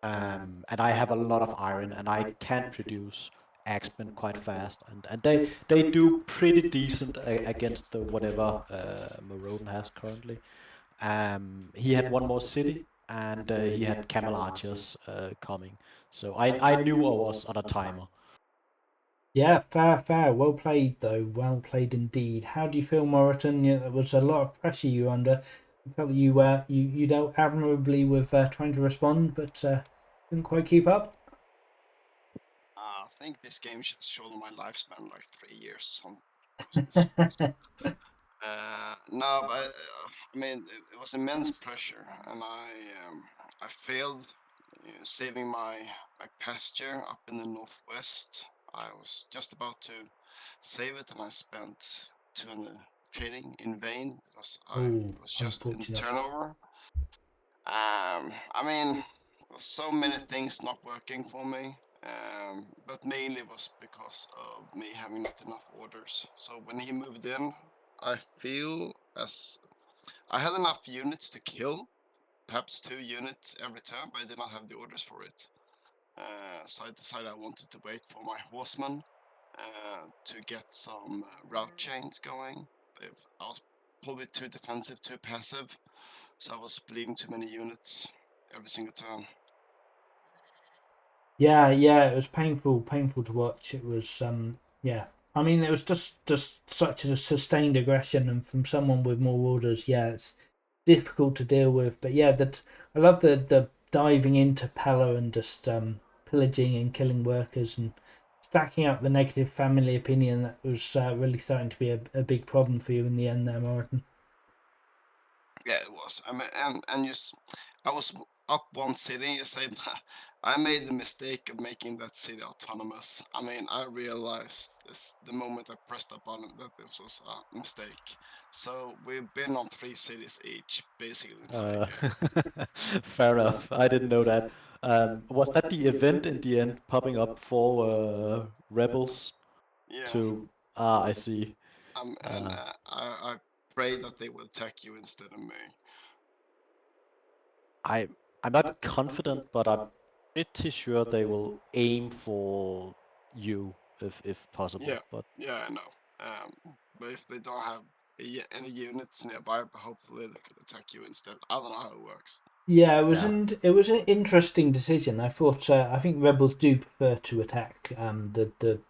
and I have a lot of iron, and I can produce axemen quite fast, and they do pretty decent against the whatever Moroten has currently. He had one more city, and he had camel archers coming. So I knew I was on a timer. Yeah, fair, fair. Well played, though. Well played indeed. How do you feel, Moreton? Yeah, there was a lot of pressure you were under. I felt you dealt admirably with trying to respond, but didn't quite keep up. I think this game should shorten my lifespan like 3 years or something because of this stress. No, but I mean it was immense pressure, and I failed saving my pasture up in the northwest. I was just about to save it, and I spent 200 trading in vain because I Oh, was just in unfortunate. turnover. I mean, there was so many things not working for me, but mainly was because of me having not enough orders. So when he moved in, I feel as I had enough units to kill, perhaps 2 units every turn, but I did not have the orders for it. So I decided I wanted to wait for my horsemen to get some route chains going. I was probably too defensive, too passive, so I was bleeding too many units every single turn. Yeah, yeah, it was painful, painful to watch. It was, yeah. I mean, it was just such a sustained aggression, and from someone with more orders, yeah, it's difficult to deal with. But yeah, that I love the diving into Pella and just pillaging and killing workers and stacking up the negative family opinion. That was really starting to be a big problem for you in the end there, Martin. Yeah, it was. I mean, and I was up one city. You say, I made the mistake of making that city autonomous. I mean, I realized this the moment I pressed the button that this was a mistake. So we've been on 3 cities each, basically the entire Uh, game. fair enough. I didn't know that. Was that the event in the end popping up for rebels Yeah. to? I see. And Uh, I pray that they will attack you instead of me. I I'm not confident, but I'm pretty sure they will aim for you if possible. Yeah, But yeah, I know. But if they don't have any units nearby, but hopefully they could attack you instead. I don't know how it works. Yeah, it was yeah, it was an interesting decision. I think rebels do prefer to attack the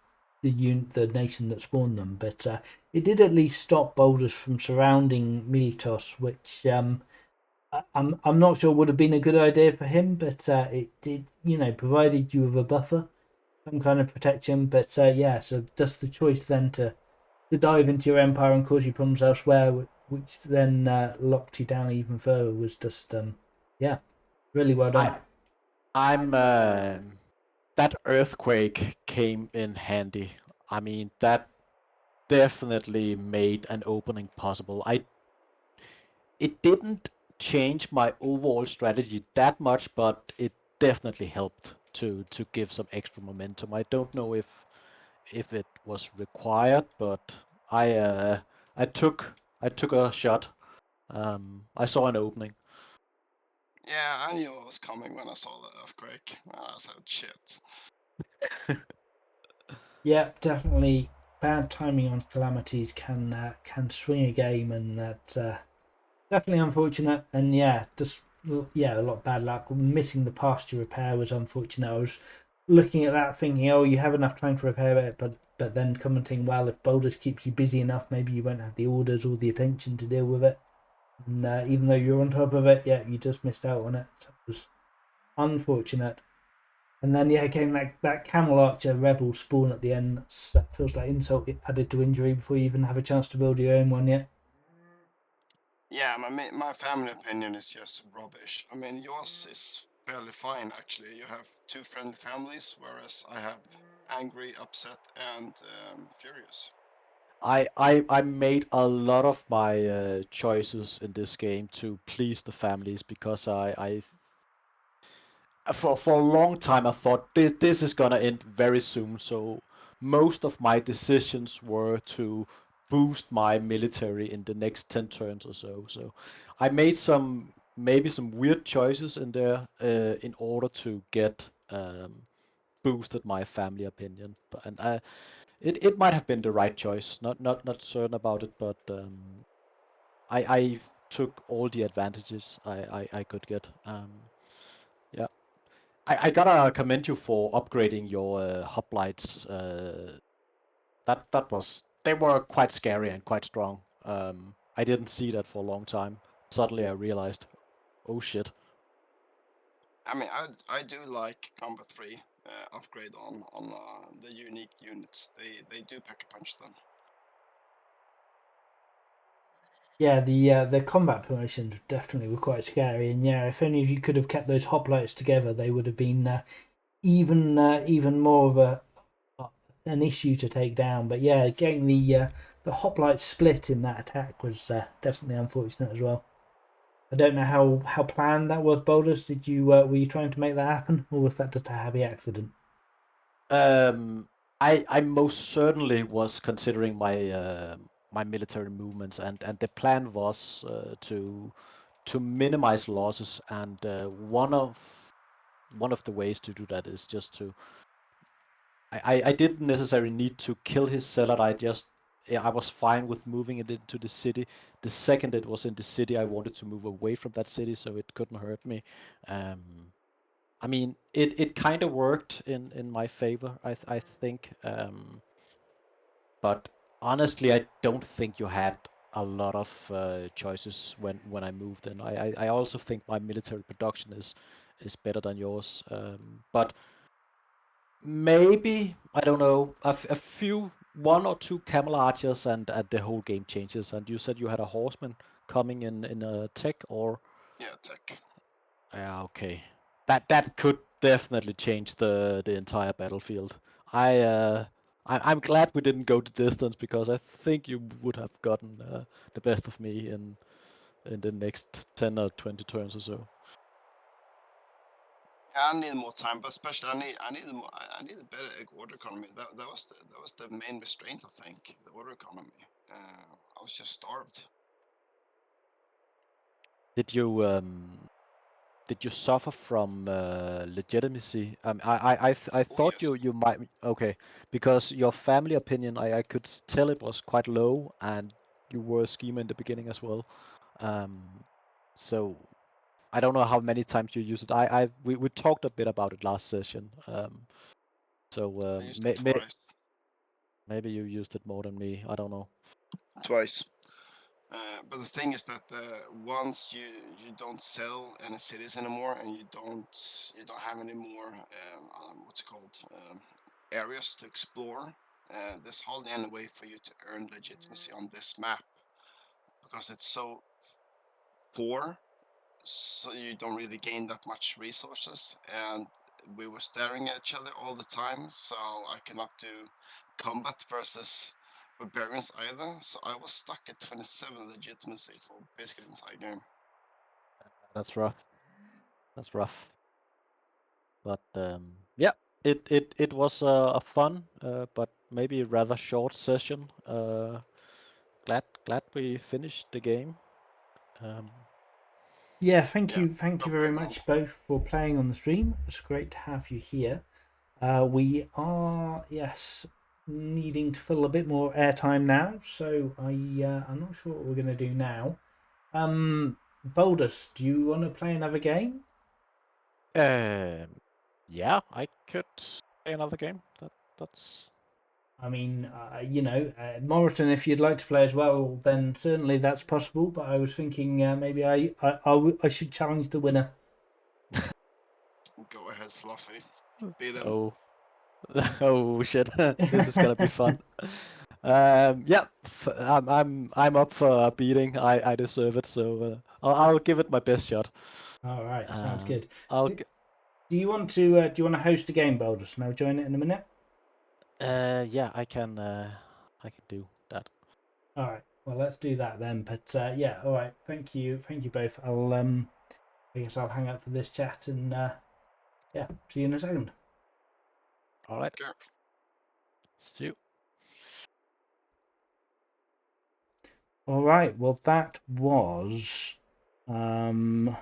nation that spawned them, but it did at least stop Boldus from surrounding Militos, which I'm not sure would have been a good idea for him, but it did provided you with a buffer, some kind of protection. But yeah, so just the choice then to dive into your empire and cause you problems elsewhere, which then locked you down even further, was just yeah, really well done. I I'm that earthquake came in handy. I mean that definitely made an opening possible. I It didn't change my overall strategy that much, but it definitely helped to give some extra momentum. I don't know if it was required, but I uh, I took I took a shot. I saw an opening. Yeah, I knew it was coming when I saw the earthquake. And I said, shit. Yeah, definitely. Bad timing on calamities can swing a game, and that definitely unfortunate. And yeah, just yeah, a lot of bad luck. Missing the pasture repair was unfortunate. I was looking at that thinking, oh, you have enough time to repair it, but then commenting, well, if Boulders keeps you busy enough, maybe you won't have the orders or the attention to deal with it. And even though you're on top of it, yeah, you just missed out on it. So it was unfortunate. And then yeah, came that Camel Archer Rebel spawn at the end. That feels like insult added to injury before you even have a chance to build your own one yet. Yeah, my family opinion is just rubbish. I mean, yours is fairly fine actually. You have two friendly families, whereas I have angry, upset, and furious. I made a lot of my choices in this game to please the families because for a long time I thought this is gonna end very soon. So most of my decisions were to boost my military in the next 10 turns or so. So I made maybe some weird choices in there in order to get boosted my family opinion. And it might have been the right choice. Not certain about it, but I took all the advantages I could get. Yeah. I gotta commend you for upgrading your hoplites. They were quite scary and quite strong. I didn't see that for a long time. Suddenly I realized, oh shit. I mean, I do like Combat 3 upgrade on the unique units. They do pack a punch then. Yeah, the combat promotions definitely were quite scary, and yeah, if any of you could have kept those hoplites together, they would have been even more of an issue to take down. But yeah, getting the hoplite split in that attack was definitely unfortunate as well. I don't know how planned that was, Boldus. Did you were you trying to make that happen, or was that just a happy accident? Um, I most certainly was considering my military movements, and the plan was to minimize losses, and one of the ways to do that is just to I didn't necessarily need to kill his zealot. Yeah, I was fine with moving it into the city. The second it was in the city, I wanted to move away from that city so it couldn't hurt me. Um, I mean, it kind of worked in my favor, I think. But honestly, I don't think you had a lot of choices when I moved in. I also think my military production is better than yours. But maybe, I don't know, a few, one or two camel archers and the whole game changes. And you said you had a horseman coming in a tech or Yeah, tech. yeah, okay. That could definitely change the entire battlefield. I uh I'm glad we didn't go the distance because I think you would have gotten the best of me in the next 10 or 20 turns or so. I need more time, but especially I need a better order economy. That was the main restraint, I think. The order economy. I was just starved. Did you did you suffer from legitimacy? I Oh thought yes. you might okay because your family opinion I could tell it was quite low and you were a schemer in the beginning as well. Um, so I don't know how many times you use it. We talked a bit about it last session. So I used it twice. maybe you used it more than me. I don't know. Twice. But the thing is that once you don't sell any cities anymore, and you don't have any more what's it called areas to explore, there's hardly any way for you to earn legitimacy on this map because it's so poor. So you don't really gain that much resources, and we were staring at each other all the time. So I cannot do combat versus barbarians either. So I was stuck at 27 legitimacy for basically the entire game. That's rough. That's rough. But yeah, it was a fun but maybe rather short session. Glad we finished the game. Um, Yeah, Yeah, thank no you very problem. much both for playing on the stream. It's great to have you here. We are, yes, needing to fill a bit more airtime now, so I'm not sure what we're going to do now. Boldus, do you want to play another game? um, yeah, I could play another game. That's I mean, Moroten, if you'd like to play as well, then certainly that's possible. But I was thinking maybe I should challenge the winner. Go ahead, Fluffy. Beat him. oh oh shit. This is gonna be fun. Yeah, I'm up for a beating. I deserve it, so I'll give it my best shot. All right, sounds Um, good. I'll Do, g- do you want to host a game, Boldus? And I'll join it in a minute. yeah, I can do that. All right. Well, let's do that then. But yeah, all right. Thank you both. I guess I'll hang up for this chat and yeah, see you in a second. All right. Okay. See you. All right. Well, that was the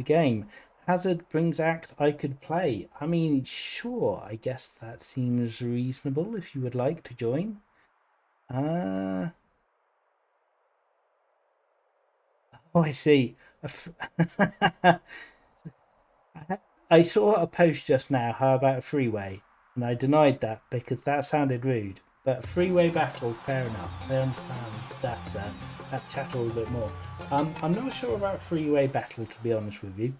game. Hazard brings act I could play. I mean, sure, I guess that seems reasonable if you would like to join. Oh, I see. I saw a post just now. How about a freeway? And I denied that because that sounded rude. But freeway battle, fair enough. I understand that chat a little bit more. I'm not sure about freeway battle, to be honest with you.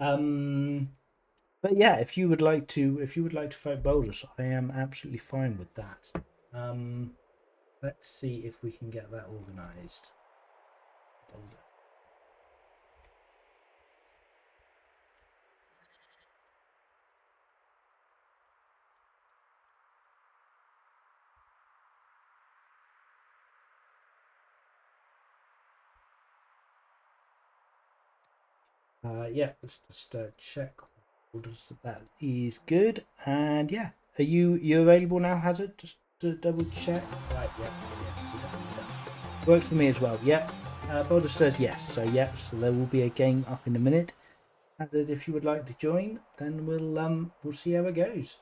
But yeah, if you would like to fight Boldus, I am absolutely fine with that. Let's see if we can get that organised. Yeah, let's just check that is good. And yeah, are you available now, Hazard? Just to double check. Right, yeah, yeah. Works for me as well. Yeah. Boulder says yes, so yeah, so there will be a game up in a minute. Hazard, if you would like to join, then we'll see how it goes.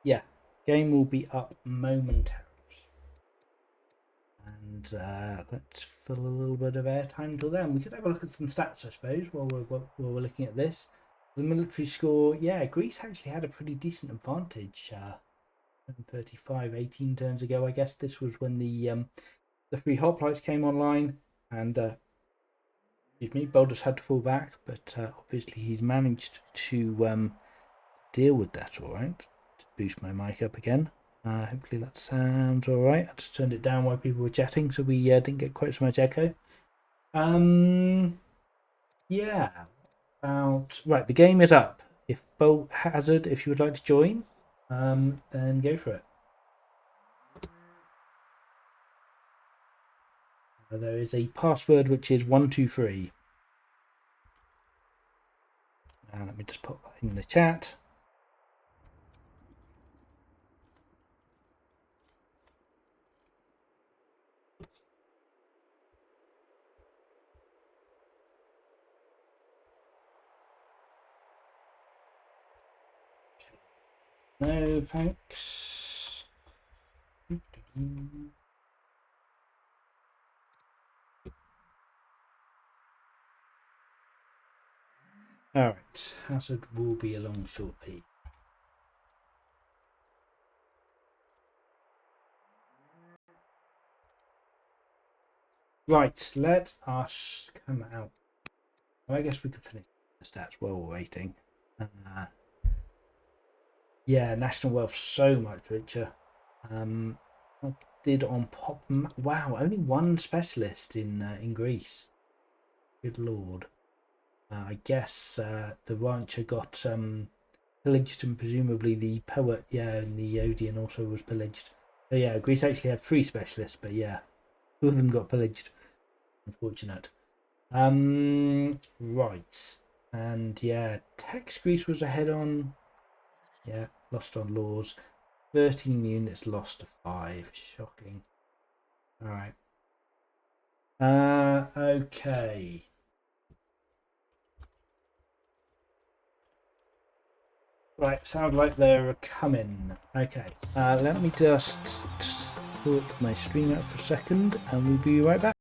Yeah, game will be up momentarily. And let's fill a little bit of airtime till then. We could have a look at some stats, I suppose, while we're looking at this. The military score, yeah, Greece actually had a pretty decent advantage. 35, 18 turns ago, I guess this was when the free hoplites came online, and excuse me, Boldus had to fall back, but obviously he's managed to deal with that all right. To boost my mic up again. Hopefully that sounds all right. I just turned it down while people were chatting, so we didn't get quite so much echo. Yeah. Right. The game is up. If Hazard, if you would like to join, then go for it. There is a password which is 123. Let me just put that in the chat. No, thanks. All right, Hazard will be along shortly. Right, let us come out. Well, I guess we could finish the stats while we're waiting. Yeah, national wealth so much richer. Did on pop? Wow, only one specialist in Greece. Good lord. I guess the rancher got pillaged, and presumably the poet, yeah, and the Odeon also was pillaged. So yeah, Greece actually had 3 specialists, but yeah, 2 of them got pillaged. Unfortunate. Right, and yeah, Tex Greece was ahead on. Yeah, lost on laws. 13 units lost to 5. Shocking. All right. Okay. Right, sound like they're coming. Okay. Let me just sort my stream out for a second, and we'll be right back.